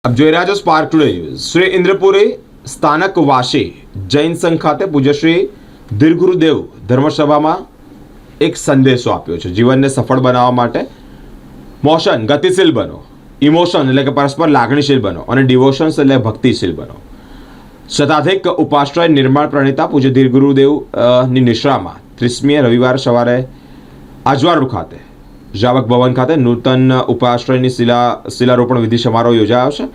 આપ જોઈ રહ્યા છો Spark Today News. Shri Indrapuri Sthanakvasi Jain સંઘ ખાતે પૂજ્ય શ્રી ધીરગુરુદેવ ધર્મસભામાં એક સંદેશો આપ્યો છે। જીવનને સફળ બનાવવા માટે મોશન ગતિશીલ બનો, ઇમોશન એટલે કે પરસ્પર લાગણીશીલ બનો અને ડિવોશન્સ એટલે ભક્તિશીલ બનો। શતાધિક ઉપાશ્રય નિર્માણ પ્રણેતા પૂજ્ય ધીરગુરુદેવની નિશ્રામાં 30મી રવિવાર સવારે આજવાડ ખાતે જાવક ભવન ખાતે નૂતન ઉપાશ્રયની શિલારોપણ વિધિ સમારોહ યોજાયો છે।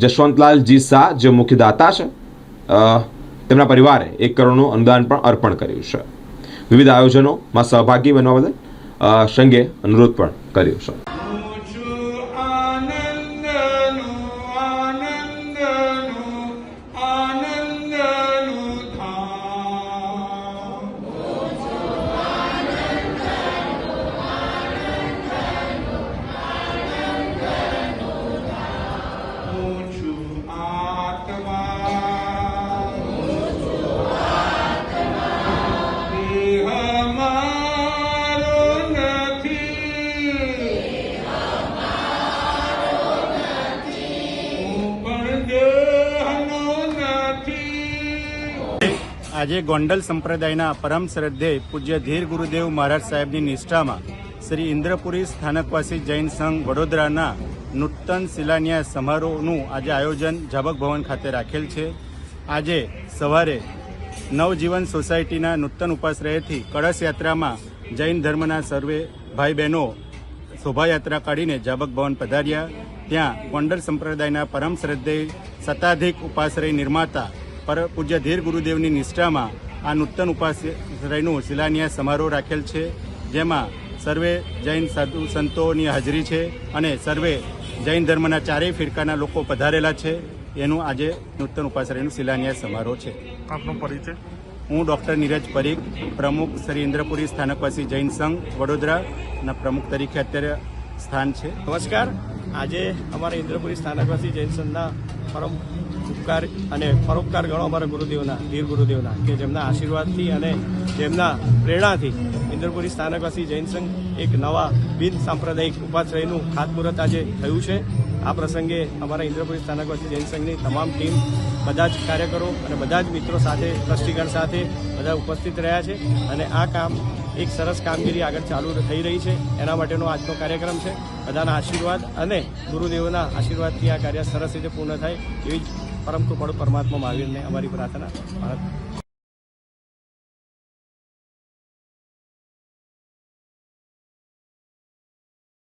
જશવંતલાલજી શાહ જે મુખ્ય દાતા છે, તેમના પરિવારે 1 કરોડનું અનુદાન પણ અર્પણ કર્યું છે। વિવિધ આયોજનોમાં સહભાગી બનવા બદલ સંઘે અનુરોધ પણ કર્યો છે। આજે ગોંડલ સંપ્રદાયના પરમ શ્રદ્ધેય પૂજ્ય ધીર ગુરુદેવ મહારાજ સાહેબની નિષ્ઠામાં શ્રી ઇન્દ્રપુરી સ્થાનકવાસી જૈન સંઘ વડોદરાના નૂતન શિલાન્યાસ સમારોહનું આજે આયોજન જાવક ભવન ખાતે રાખેલ છે। આજે સવારે નવજીવન સોસાયટીના નૂતન ઉપાશ્રયથી કળશ યાત્રામાં જૈન ધર્મના સર્વે ભાઈ બહેનો શોભાયાત્રા કાઢીને જાવક ભવન પધાર્યા। ત્યાં ગોંડલ સંપ્રદાયના પરમ શ્રદ્ધેય શતાધિક ઉપાશ્રય નિર્માતા પૂજ્ય ધીર ગુરુદેવની નિષ્ઠામાં આ નૂતન ઉપાશ્રયનું શિલાન્યાસ સમારોહ રાખેલ છે, જેમાં સર્વે જૈન સાધુ સંતોની હાજરી છે અને સર્વે જૈન ધર્મના ચારેય ફિરકાના લોકો પધારેલા છે। એનું આજે નૂતન ઉપાશ્રયનું શિલાન્યાસ સમારોહ છે। આપનો પરિચય? હું ડૉક્ટર નીરજ પરીખ, પ્રમુખ શ્રી ઇન્દ્રપુરી સ્થાનકવાસી જૈન સંઘ વડોદરાના પ્રમુખ તરીકે અત્યારે સ્થાન છે। નમસ્કાર। આજે અમારા ઇન્દ્રપુરી સ્થાનકવાસી જૈન સંઘના પરમ ઉપકાર અને પરોપકાર ગણો અમારા ગુરુદેવના, ધીર ગુરુદેવના, કે જેમના આશીર્વાદથી અને જેમના પ્રેરણાથી ઇન્દ્રપુરી સ્થાનકવાસી જૈન સંઘ એક નવા બિન સાંપ્રદાયિક ઉપાશ્રયનું ખાતમુહૂર્ત આજે થયું છે। આ પ્રસંગે અમારા ઇન્દ્રપુરી સ્થાનકવાસી જૈન સંઘની તમામ ટીમ, બધા જ કાર્યકરો અને બધા જ મિત્રો સાથે, ટ્રસ્ટીગણ સાથે બધા ઉપસ્થિત રહ્યા છે અને આ કામ એક સરસ કામગીરી આગળ ચાલુ થઈ રહી છે। એના માટેનો આજનો કાર્યક્રમ છે। બધાના આશીર્વાદ અને ગુરુદેવના આશીર્વાદથી આ કાર્ય સરસ રીતે પૂર્ણ થાય એવી જ પરમ કૃપાળુ પરમાત્મા મહાવીરને અમારી પ્રાર્થના।